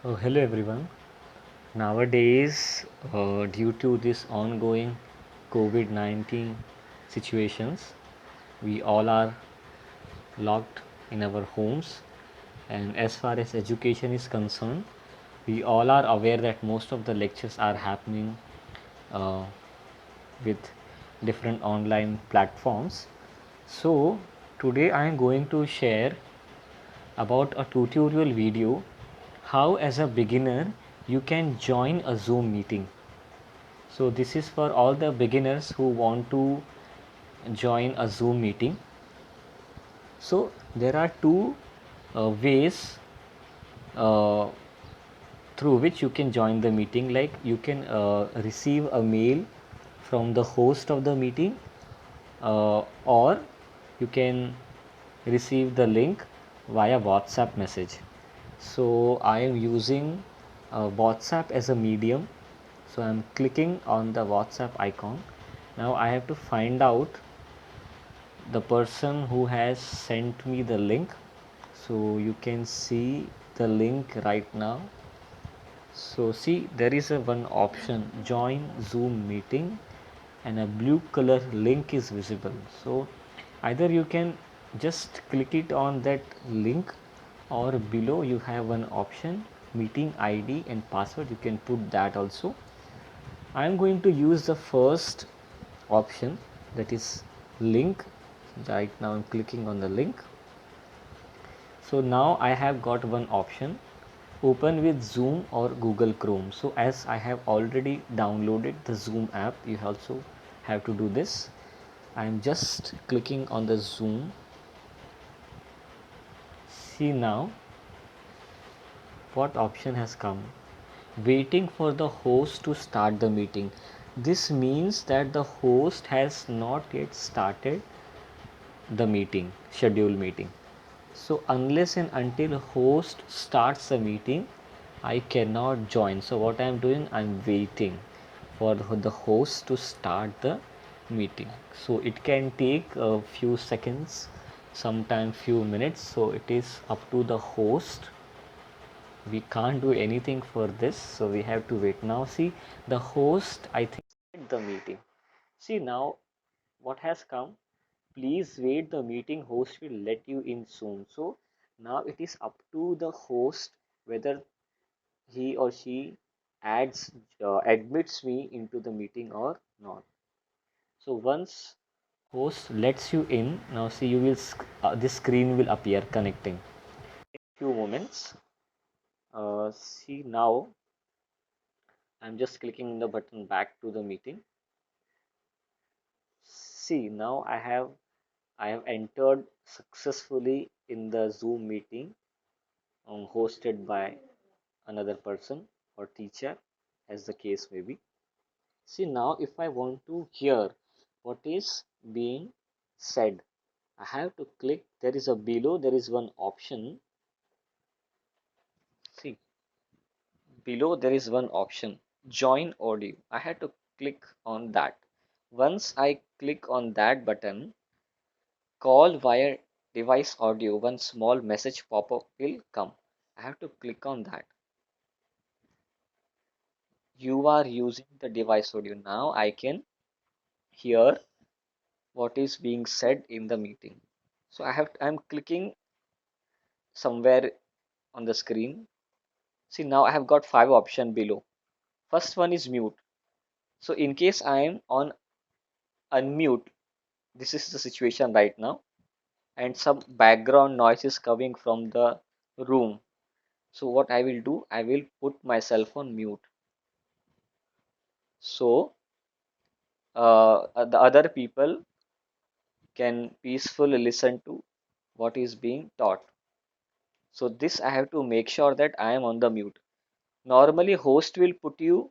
Hello everyone. Nowadays, due to this ongoing COVID 19 situations, we all are locked in our homes. And as far as education is concerned, we all are aware that most of the lectures are happening uh, with different online platforms. So, today I am going to share about a tutorial video how as a beginner you can join a Zoom meeting. So this is for all the beginners who want to join a Zoom meeting. So there are two ways uh, through which you can join the meeting. Like you can receive a mail from the host of the meeting, or you can receive the link via WhatsApp message. So I am using WhatsApp as a medium. So I'm clicking on the WhatsApp icon. Now I have to find out the person who has sent me the link. So you can see the link right now. So see, there is a one option, join Zoom meeting, and a blue color link is visible. So either you can just click it on that link, or below you have one option, meeting ID and password. You can put that also. I am going to use the first option, that is link. Right now I'm clicking on the link. So now I have got one option, open with Zoom or Google Chrome. So as I have already downloaded the Zoom app, you also have to do this. I'm just clicking on the Zoom. See now what option has come, waiting for the host to start the meeting. This means that the host has not yet started the meeting, scheduled meeting. So unless and until host starts the meeting, I cannot join. So what I am doing, I am waiting for the host to start the meeting. So it can take a few seconds, sometime few minutes. So it is up to the host. We can't do anything for this, so we have to wait. Now see, the host, I think, started the meeting. See now what has come, please wait, the meeting host will let you in soon. So now it is up to the host whether he or she admits me into the meeting or not. So once host lets you in, now see, you will this screen will appear connecting in few moments. See now I'm just clicking the button back to the meeting. See now I have entered successfully in the Zoom meeting, hosted by another person or teacher, as the case may be. See now if I want to hear what is being said, I have to click, there is a below, there is one option. See, below there is one option, join audio. I had to click on that. Once I click on that button, call via device audio, one small message pop-up will come. I have to click on that. You are using the device audio. Now I can hear what is being said in the meeting. So I'm clicking somewhere on the screen. See now I have got five options below. First one is mute. So in case I am on unmute, this is the situation right now, and some background noise is coming from the room. So what I will do, I will put myself on mute. So the other people can peacefully listen to what is being taught. So this I have to make sure that I am on the mute. Normally host will put you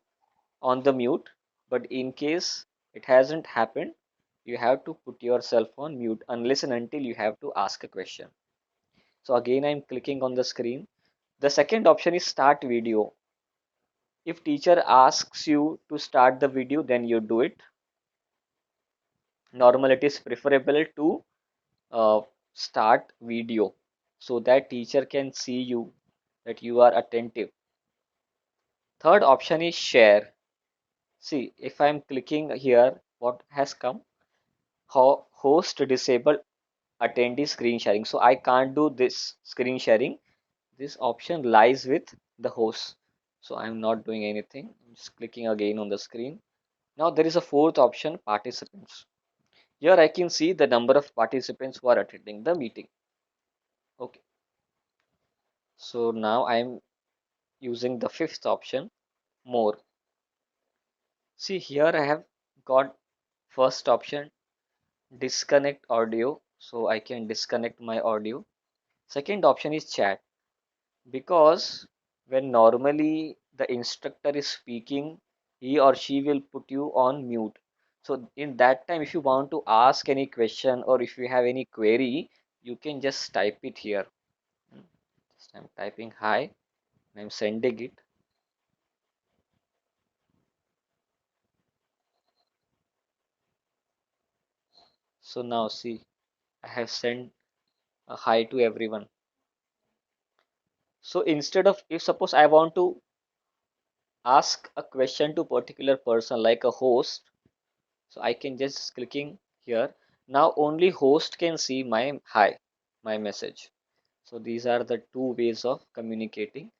on the mute, but in case it hasn't happened, you have to put yourself on mute unless and until you have to ask a question. So again I'm clicking on the screen. The second option is start video. If teacher asks you to start the video, then you do it. Normally it is preferable to uh, start video so that teacher can see you, that you are attentive. Third option is share. See, if I'm clicking here, what has come? Host disabled attendee screen sharing. So I can't do this screen sharing. This option lies with the host. So I'm not doing anything. I'm just clicking again on the screen. Now there is a fourth option, participants. Here I can see the number of participants who are attending the meeting. Okay. So now I'm using the fifth option, more. See here I have got first option, disconnect audio. So I can disconnect my audio. Second option is chat, because when normally the instructor is speaking, he or she will put you on mute. So in that time, if you want to ask any question or if you have any query, you can just type it here. Just I'm typing hi, and I'm sending it. So now see, I have sent a hi to everyone. So instead of, if suppose I want to ask a question to particular person like a host, so I can just clicking here. Now only host can see my hi, my message. So these are the two ways of communicating,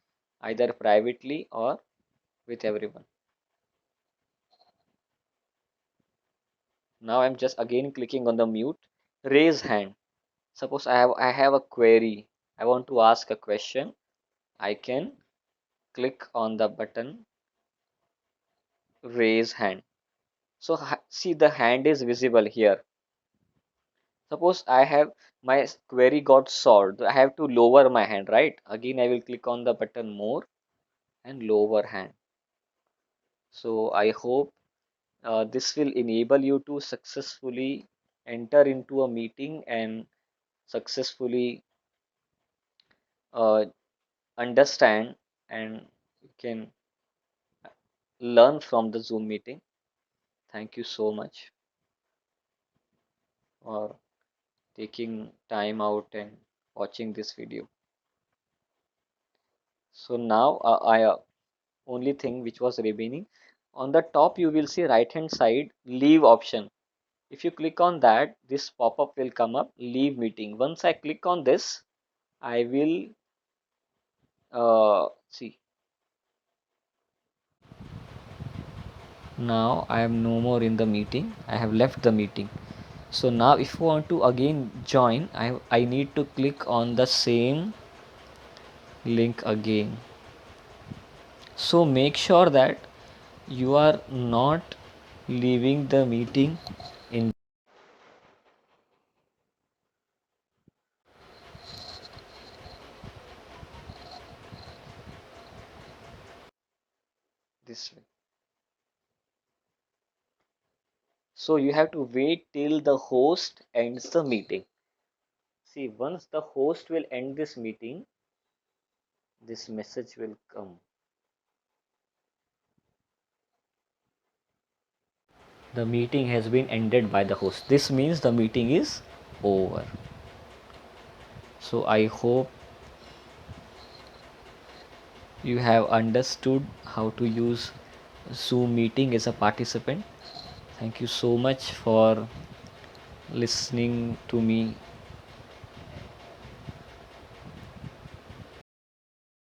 either privately or with everyone. Now I'm just again clicking on the mute, raise hand. Suppose I have a query. I want to ask a question. I can click on the button raise hand. So see, the hand is visible here. Suppose I have my query got solved. I have to lower my hand, right? Again, I will click on the button more and lower hand. So I hope this will enable you to successfully enter into a meeting and successfully uh, understand, and you can learn from the Zoom meeting. Thank you so much for taking time out and watching this video. So now I only thing which was remaining, on the top you will see right hand side leave option. If you click on that, this pop-up will come up, leave meeting. Once I click on this, I will see, now I am no more in the meeting. I have left the meeting. So now if you want to again join, I need to click on the same link again. So make sure that you are not leaving the meeting in this way. So you have to wait till the host ends the meeting. See, once the host will end this meeting, this message will come. The meeting has been ended by the host. This means the meeting is over. So I hope you have understood how to use Zoom meeting as a participant. Thank you so much for listening to me